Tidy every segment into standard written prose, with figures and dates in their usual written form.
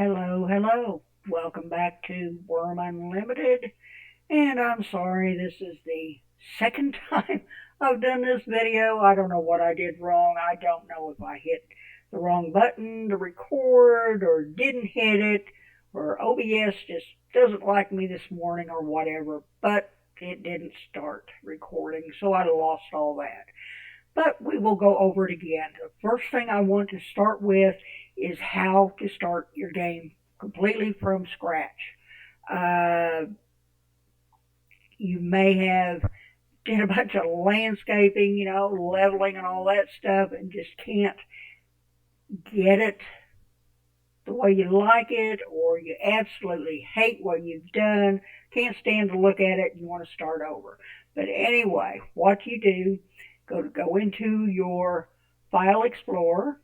Hello, hello. Welcome back to Wurm Unlimited. And I'm sorry, this is the second time I've done this video. I don't know what I did wrong. I don't know if I hit the wrong button to record or didn't hit it or OBS just doesn't like me this morning or whatever. But it didn't start recording, so I lost all that. But we will go over it again. The first thing I want to start with is how to start your game completely from scratch. Uh, you may have did a bunch of landscaping, leveling and all that stuff, and just can't get it the way you like it, or you absolutely hate what you've done, can't stand to look at it, and you want to start over. But anyway, what you do, go into your File Explorer.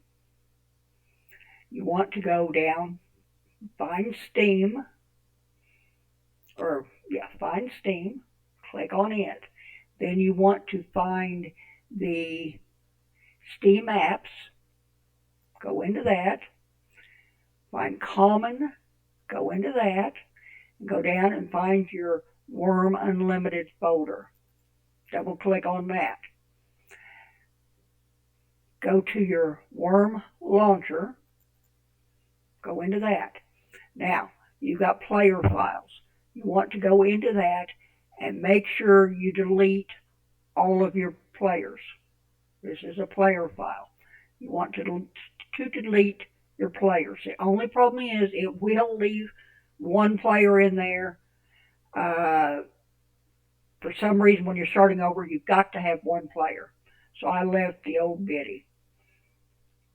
You want to go down, find Steam, find Steam, click on it. Then you want to find the Steam apps, go into that, find Common, go into that, and go down and find your Wurm Unlimited folder. Double click on that. Go to your Wurm launcher, go into that. Now, you've got player files. You want to go into that and make sure you delete all of your players. This is a player file. You want to delete your players. The only problem is it will leave one player in there. For some reason, when you're starting over, you've got to have one player. So I left the Old Biddy.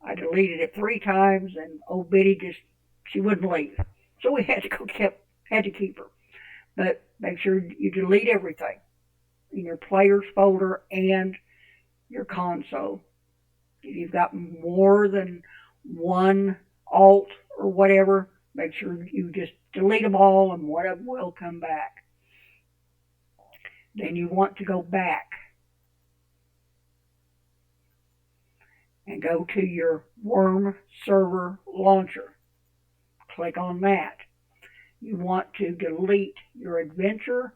I deleted it 3 times, and Old Biddy she wouldn't leave. So we had to keep her. But make sure you delete everything in your players folder and your console. If you've got more than one alt or whatever, make sure you just delete them all and one of them will come back. Then you want to go back and go to your Wurm server launcher. Click on that. You want to delete your adventure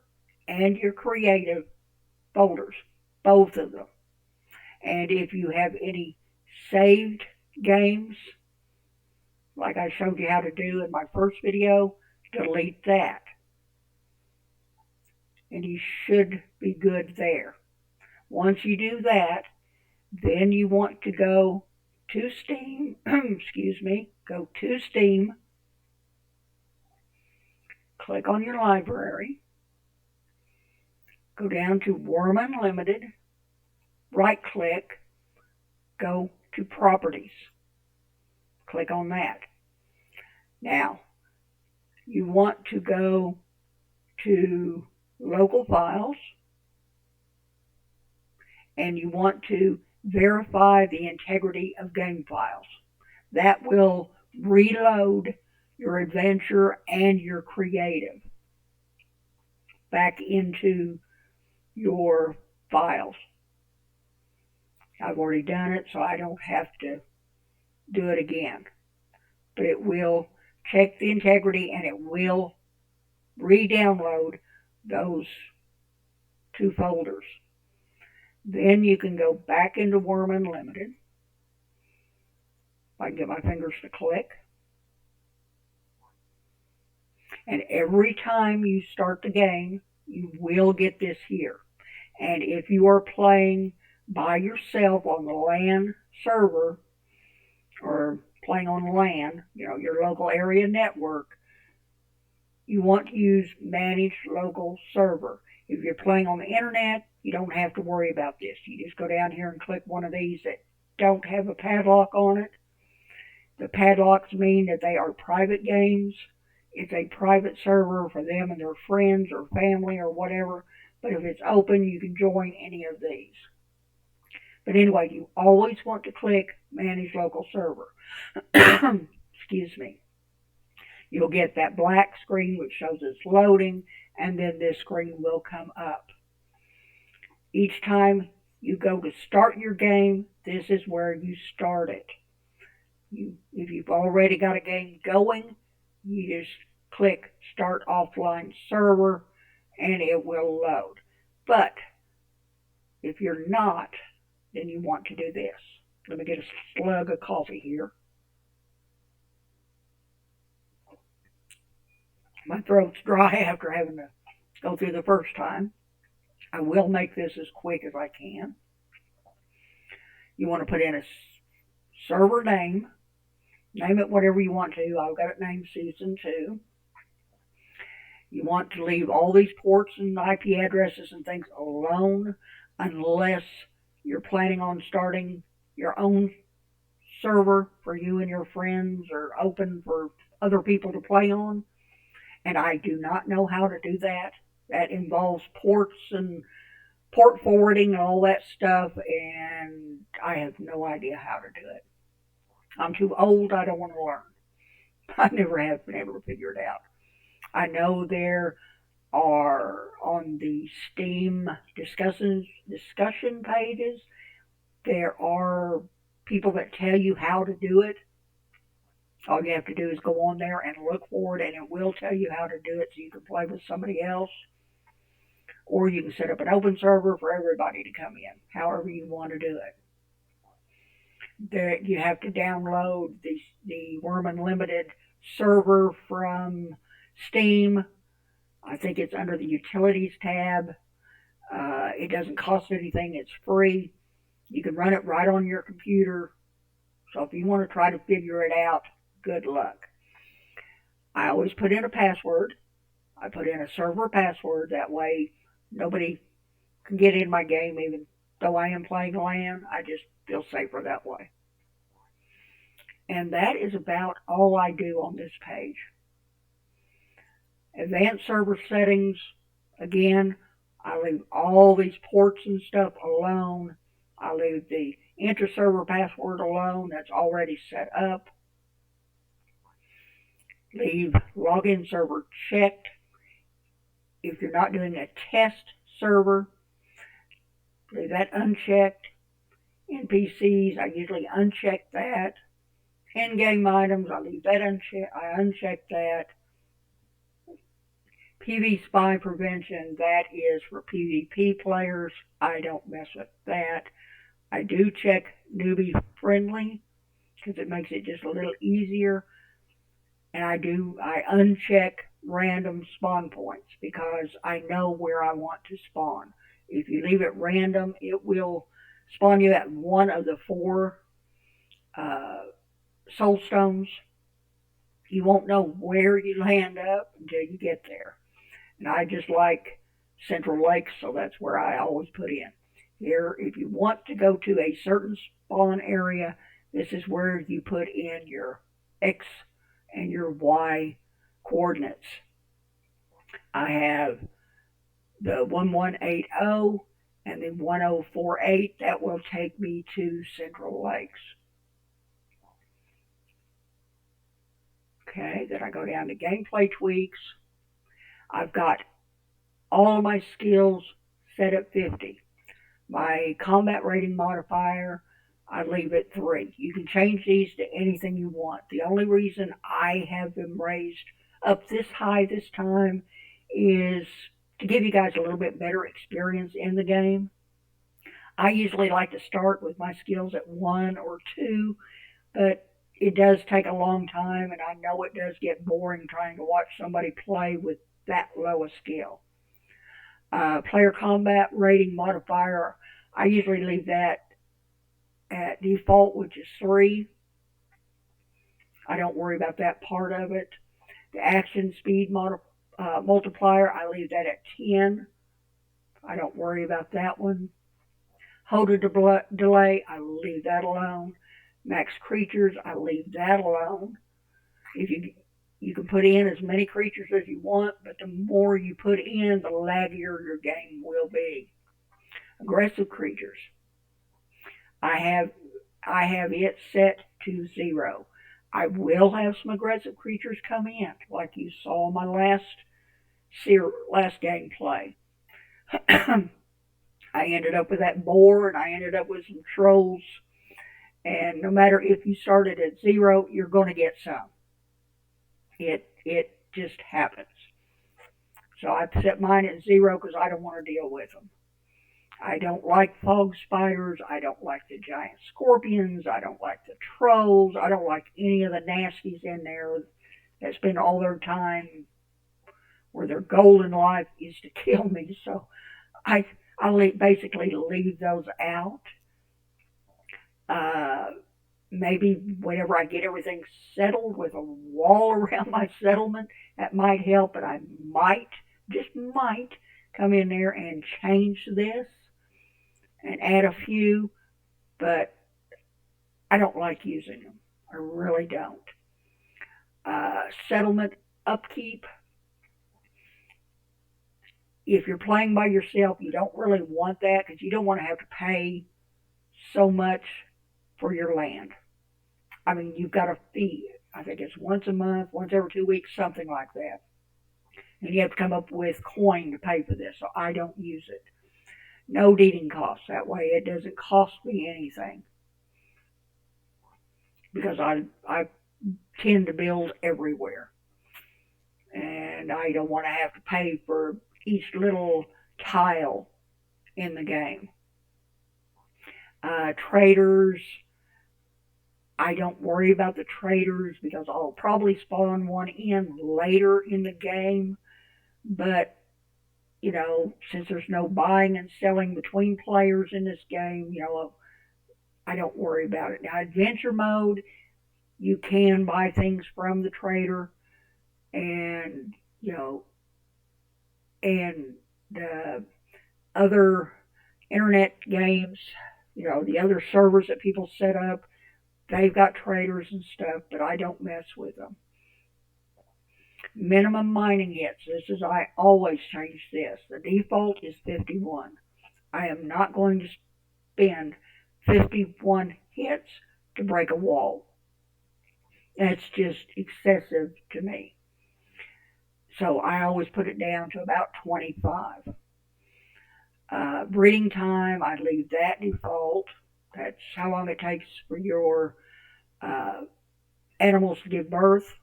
and your creative folders, both of them. And if you have any saved games, like I showed you how to do in my first video, delete that. And you should be good there. Once you do that, then you want to go to Steam, go to Steam, click on your library, go down to Wurm Unlimited, right click, go to Properties. Click on that. Now, you want to go to Local Files, and you want to verify the integrity of game files. That will reload your adventure and your creative back into your files. I've already done it, so I don't have to do it again. But it will check the integrity and it will re-download those 2 folders. Then you can go back into Wurm Unlimited. If I can get my fingers to click. And every time you start the game, you will get this here. And if you are playing by yourself on the LAN server, or playing on LAN, your local area network, you want to use Manage Local Server. If you're playing on the internet, you don't have to worry about this. You just go down here and click one of these that don't have a padlock on it. The padlocks mean that they are private games. It's a private server for them and their friends or family or whatever. But if it's open, you can join any of these. But anyway, you always want to click Manage Local Server. Excuse me. You'll get that black screen which shows it's loading, and then this screen will come up. Each time you go to start your game, this is where you start it. If you've already got a game going, you just click Start Offline Server, and it will load. But if you're not, then you want to do this. Let me get a slug of coffee here. My throat's dry after having to go through the first time. I will make this as quick as I can. You want to put in a server name. Name it whatever you want to. I've got it named Season 2. You want to leave all these ports and IP addresses and things alone unless you're planning on starting your own server for you and your friends or open for other people to play on. And I do not know how to do that. That involves ports and port forwarding and all that stuff, and I have no idea how to do it. I'm too old, I don't want to learn. I never have been able to figure it out. I know there are on the Steam discussion pages, there are people that tell you how to do it. All you have to do is go on there and look for it, and it will tell you how to do it so you can play with somebody else. Or you can set up an open server for everybody to come in, however you want to do it. There, you have to download the Wurm Unlimited server from Steam. I think it's under the Utilities tab. It doesn't cost anything. It's free. You can run it right on your computer. So if you want to try to figure it out, good luck. I always put in a password. I put in a server password. That way nobody can get in my game, even though I am playing LAN. I just feel safer that way. And that is about all I do on this page. Advanced server settings, again, I leave all these ports and stuff alone. I leave the inter-server password alone. That's already set up. Leave login server checked. If you're not doing a test server, leave that unchecked. NPCs, I usually uncheck that. In-game items, I leave that unchecked. I uncheck that. PV spy prevention, that is for PvP players. I don't mess with that. I do check newbie friendly because it makes it just a little easier. And I uncheck random spawn points because I know where I want to spawn. If you leave it random, it will spawn you at one of the 4 soul stones. You won't know where you land up until you get there. And I just like Central Lakes, so that's where I always put in. Here, if you want to go to a certain spawn area, this is where you put in your X and your Y coordinates. I have the 1180 and the 1048. That will take me to Central Lakes. Okay, then I go down to gameplay tweaks. I've got all of my skills set at 50. My combat rating modifier, I leave at 3. You can change these to anything you want. The only reason I have them raised up this high this time is to give you guys a little bit better experience in the game. I usually like to start with my skills at 1 or 2, but it does take a long time, and I know it does get boring trying to watch somebody play with that low a skill. Player combat rating modifier, I usually leave that at default, which is 3. I don't worry about that part of it. The action speed multiplier, I leave that at 10. I don't worry about that one. Hold a delay, I leave that alone. Max creatures, I leave that alone. If you can put in as many creatures as you want, but the more you put in, the laggier your game will be. Aggressive creatures, I have it set to 0. I will have some aggressive creatures come in, like you saw in my last gameplay. I ended up with that boar, and I ended up with some trolls. And no matter if you started at 0, you're going to get some. It just happens. So I set mine at 0 because I don't want to deal with them. I don't like fog spiders. I don't like the giant scorpions. I don't like the trolls. I don't like any of the nasties in there that spend all their time where their goal in life is to kill me. So I basically leave those out. Uh, Maybe whenever I get everything settled with a wall around my settlement, that might help. But I might, just might, come in there and change this and add a few. But I don't like using them. I really don't. Settlement upkeep. If you're playing by yourself, you don't really want that because you don't want to have to pay so much for your land. I mean, you've got a fee. I think it's once a month, once every 2 weeks, something like that. And you have to come up with coin to pay for this, so I don't use it. No deeding costs. That way it doesn't cost me anything because I tend to build everywhere. And I don't want to have to pay for each little tile in the game. Traders, I don't worry about the traders because I'll probably spawn one in later in the game. But, since there's no buying and selling between players in this game, I don't worry about it. Now, adventure mode, you can buy things from the trader and, and the other internet games, the other servers that people set up, they've got traders and stuff, but I don't mess with them. Minimum mining hits. I always change this. The default is 51. I am not going to spend 51 hits to break a wall. That's just excessive to me. So I always put it down to about 25. Breeding time, I leave that default. That's how long it takes for your animals to give birth.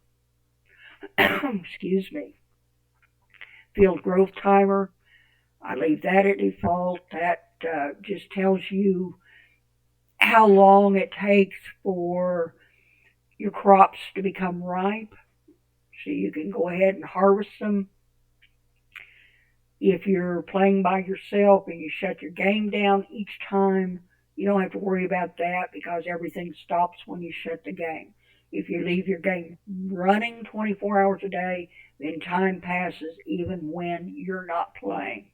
Excuse me. Field growth timer, I leave that at default. That just tells you how long it takes for your crops to become ripe. So you can go ahead and harvest them. If you're playing by yourself and you shut your game down each time, you don't have to worry about that because everything stops when you shut the game. If you leave your game running 24 hours a day, then time passes even when you're not playing.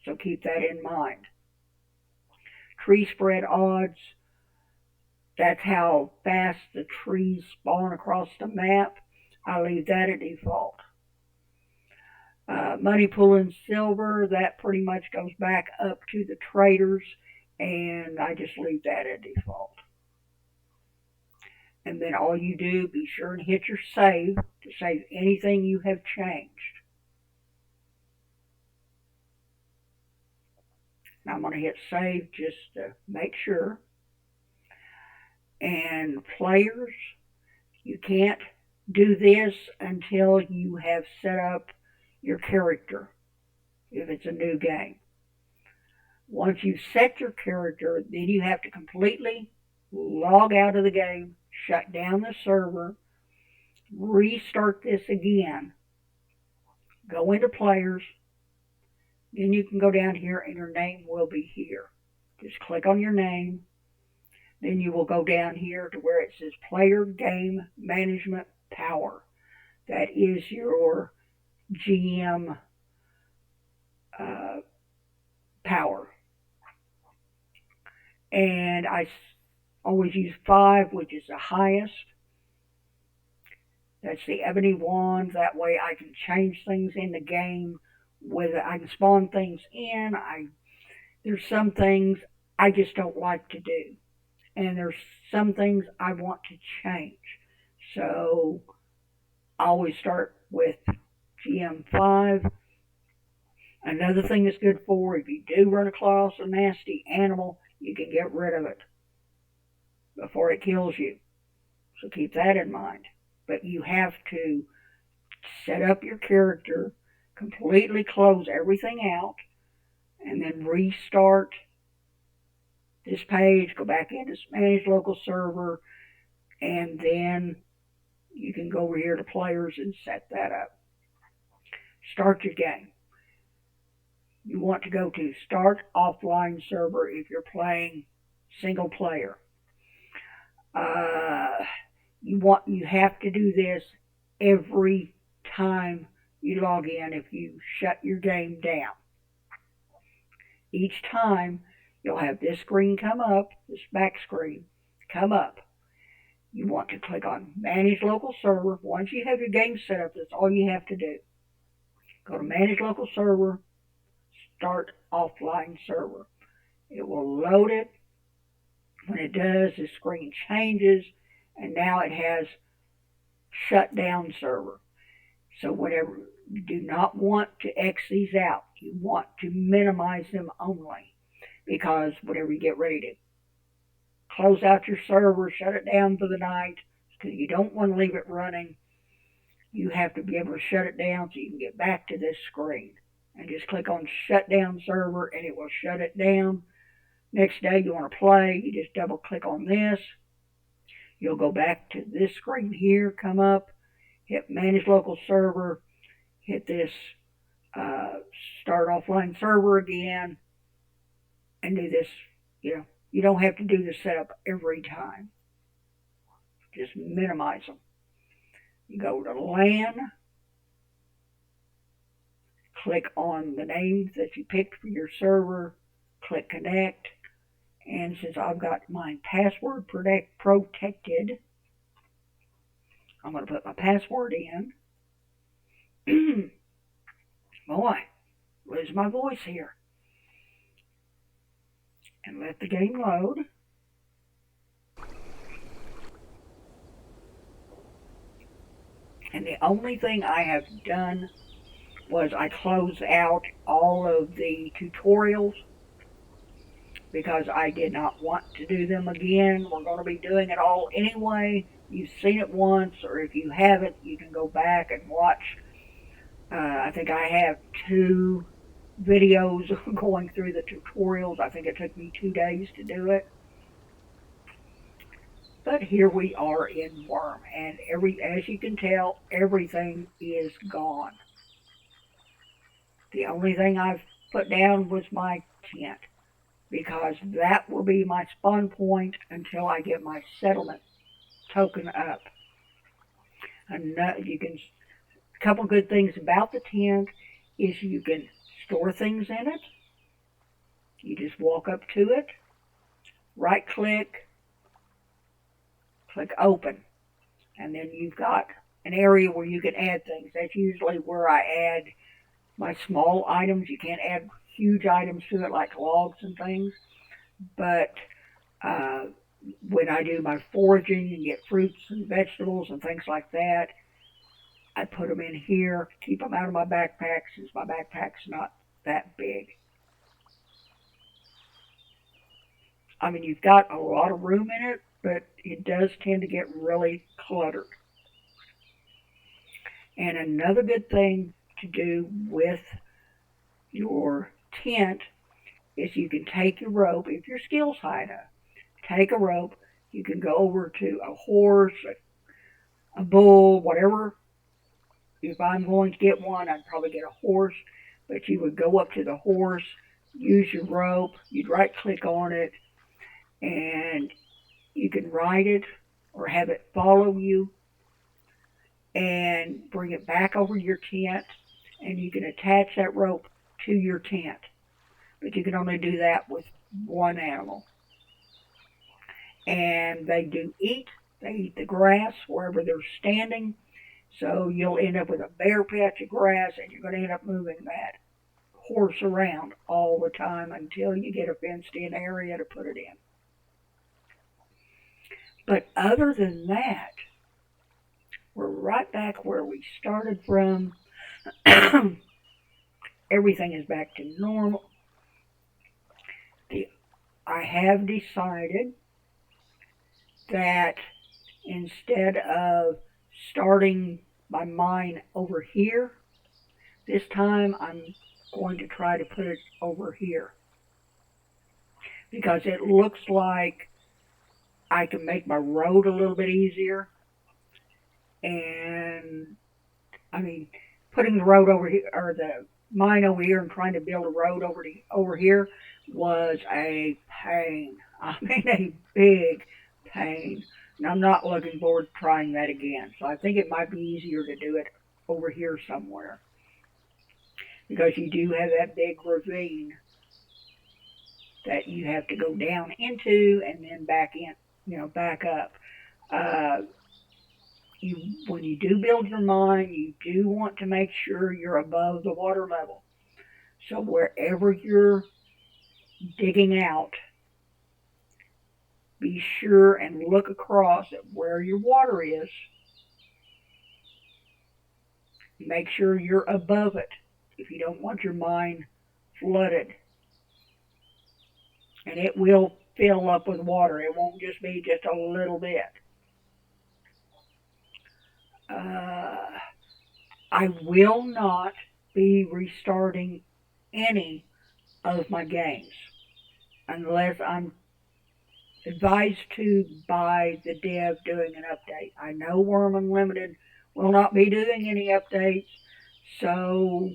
So keep that in mind. Tree spread odds, that's how fast the trees spawn across the map. I leave that at default. Money pool and silver, that pretty much goes back up to the traders, and I just leave that at default. And then all you do, be sure and hit your save to save anything you have changed. Now I'm going to hit save just to make sure. And players, you can't do this until you have set up your character, if it's a new game. Once you set your character, then you have to completely log out of the game, shut down the server, restart this again, go into players, then you can go down here and your name will be here. Just click on your name, then you will go down here to where it says Player Game Management Power. That is your GM power. And I always use 5, which is the highest. That's the ebony wand. That way I can change things in the game. Whether I can spawn things in. There's some things I just don't like to do. And there's some things I want to change. So I always start with GM5. Another thing that's good for, if you do run across a nasty animal, you can get rid of it before it kills you. So keep that in mind. But you have to set up your character, completely close everything out, and then restart this page, go back into Manage Local Server, and then you can go over here to Players and set that up. Start your game. You want to go to Start Offline Server if you're playing single player. You have to do this every time you log in if you shut your game down. Each time you'll have this screen come up, this back screen come up. You want to click on Manage Local Server. Once you have your game set up, that's all you have to do. Go to Manage Local Server, Start Offline Server. It will load it. When it does, the screen changes, and now it has Shut Down Server. So whenever you do not want to X these out, you want to minimize them only, because whenever you get ready to close out your server, shut it down for the night, because you don't want to leave it running, you have to be able to shut it down so you can get back to this screen. And just click on Shut Down Server and it will shut it down. Next day you want to play, you just double click on this. You'll go back to this screen here, come up, hit Manage Local Server, hit this Start Offline Server again, and do this. You don't have to do the setup every time. Just minimize them. You go to LAN, click on the name that you picked for your server, click Connect, and since I've got my password protected, I'm going to put my password in. Boy, lose my voice here. And let the game load. And the only thing I have done was I closed out all of the tutorials because I did not want to do them again. We're going to be doing it all anyway. You've seen it once, or if you haven't, you can go back and watch. I think I have 2 videos going through the tutorials. I think it took me 2 days to do it. But here we are in Wurm, and as you can tell, everything is gone. The only thing I've put down was my tent, because that will be my spawn point until I get my settlement token up. And a couple good things about the tent is you can store things in it. You just walk up to it, right click, click open, and then you've got an area where you can add things. That's usually where I add my small items. You can't add huge items to it like logs and things, but when I do my foraging and get fruits and vegetables and things like that, I put them in here, keep them out of my backpack since my backpack's not that big. I mean, you've got a lot of room in it, but it does tend to get really cluttered. And another good thing to do with your tent is you can take your rope, if your skill's high enough, take a rope, you can go over to a horse, a bull, whatever. If I'm going to get one, I'd probably get a horse, but you would go up to the horse, use your rope, you'd right click on it, and you can ride it or have it follow you and bring it back over your tent, and you can attach that rope to your tent. But you can only do that with one animal. And they do eat. They eat the grass wherever they're standing. So you'll end up with a bare patch of grass, and you're going to end up moving that horse around all the time until you get a fenced-in area to put it in. But other than that, we're right back where we started from. Everything is back to normal. I have decided that instead of starting my mine over here. This time I'm going to try to put it over here because it looks like I can make my road a little bit easier. And I mean, putting the road over here, or the mine over here, and trying to build a road over here was a pain. I mean, a big pain. And I'm not looking forward to trying that again. So I think it might be easier to do it over here somewhere, because you do have that big ravine that you have to go down into and then back in, back up. Uh, when you do build your mine, you do want to make sure you're above the water level. So wherever you're digging out, be sure and look across at where your water is. Make sure you're above it if you don't want your mine flooded. And it will fill up with water. It won't just be just a little bit. I will not be restarting any of my games unless I'm advised to by the dev doing an update. I know Wurm Unlimited will not be doing any updates, so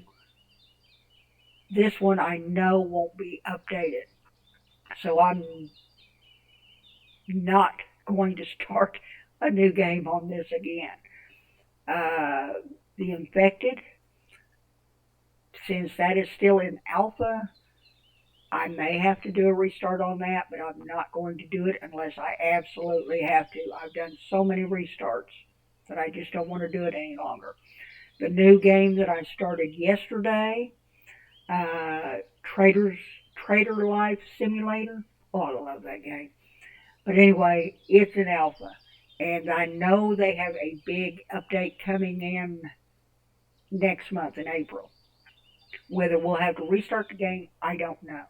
this one I know won't be updated. So I'm not going to start a new game on this again. The Infected, since that is still in alpha, I may have to do a restart on that, but I'm not going to do it unless I absolutely have to. I've done so many restarts that I just don't want to do it any longer. The new game that I started yesterday, Trader Life Simulator. Oh, I love that game. But anyway, it's in alpha. And I know they have a big update coming in next month in April. Whether we'll have to restart the game, I don't know.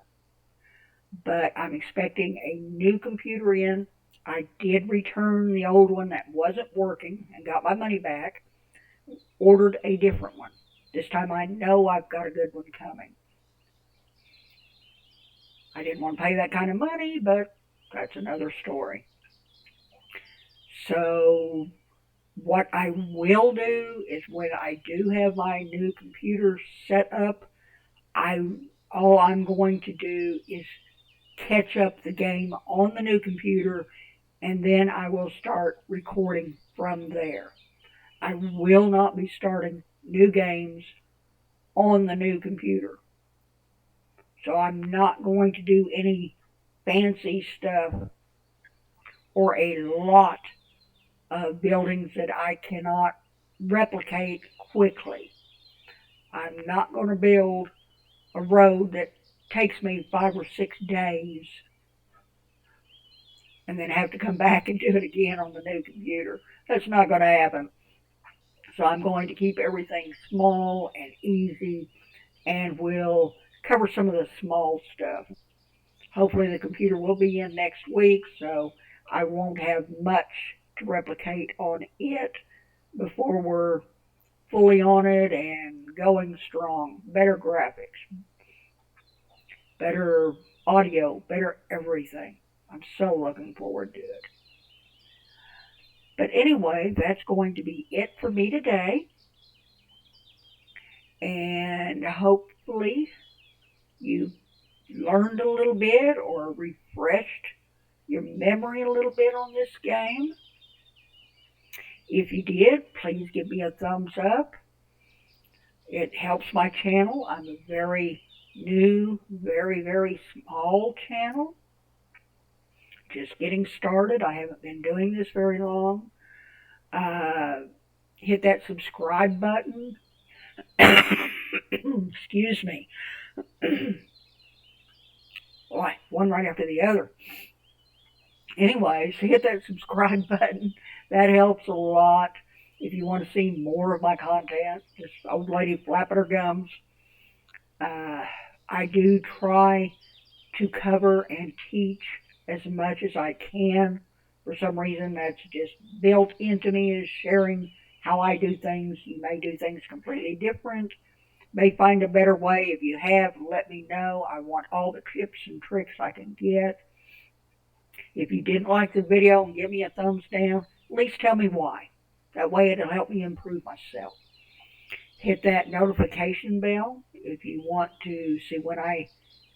But I'm expecting a new computer in. I did return the old one that wasn't working and got my money back. Ordered a different one. This time I know I've got a good one coming. I didn't want to pay that kind of money, but that's another story. So what I will do is when I do have my new computer set up, all I'm going to do is catch up the game on the new computer, and then I will start recording from there. I will not be starting new games on the new computer. So I'm not going to do any fancy stuff or a lot of buildings that I cannot replicate quickly. I'm not going to build a road that takes me 5 or 6 days and then have to come back and do it again on the new computer. That's not going to happen. So I'm going to keep everything small and easy, and will cover some of the small stuff. Hopefully the computer will be in next week, so I won't have much to replicate on it before we're fully on it and going strong. Better graphics, better audio, better everything. I'm so looking forward to it. But anyway, that's going to be it for me today. And hopefully you learned a little bit or refreshed your memory a little bit on this game. If you did, please give me a thumbs up. It helps my channel. I'm a very new, very, very small channel. Just getting started. I haven't been doing this very long. Hit that subscribe button. Excuse me. Boy, one right after the other. Anyways, hit that subscribe button. That helps a lot. If you want to see more of my content, this old lady flapping her gums. I do try to cover and teach as much as I can. For some reason, that's just built into me, is sharing how I do things. You may do things completely different. May find a better way. If you have, let me know. I want all the tips and tricks I can get. If you didn't like the video and give me a thumbs down, at least tell me why. That way it'll help me improve myself. Hit that notification bell if you want to see when I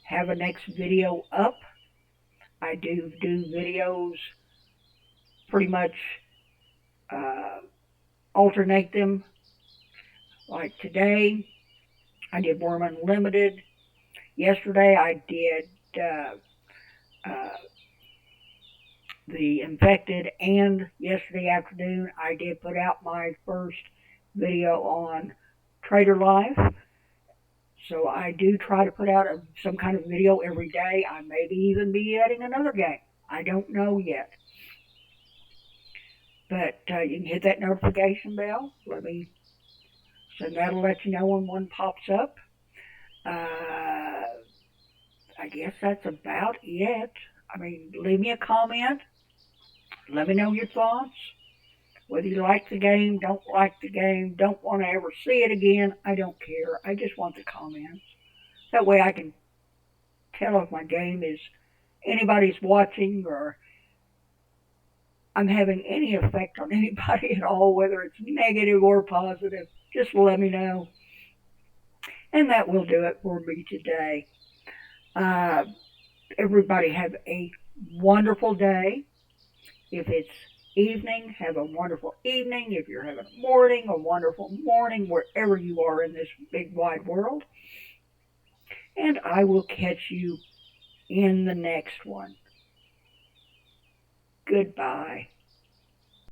have a next video up. I do videos pretty much uh, alternate them. Like today, I did Wurm Unlimited. Yesterday, I did uh, the Infected, and yesterday afternoon, I did put out my first video on Trader Life. So I do try to put out some kind of video every day. I may even be adding another game. I don't know yet. But you can hit that notification bell. So that'll let you know when one pops up. Uh, I guess that's about it. I mean, leave me a comment. Let me know your thoughts. Whether you like the game, don't like the game, don't want to ever see it again, I don't care. I just want the comments. That way I can tell if my game is anybody's watching or I'm having any effect on anybody at all, whether it's negative or positive. Just let me know. And that will do it for me today. Uh, everybody have a wonderful day. If it's evening, have a wonderful evening. If you're having a morning, a wonderful morning, wherever you are in this big wide world. And I will catch you in the next one. Goodbye.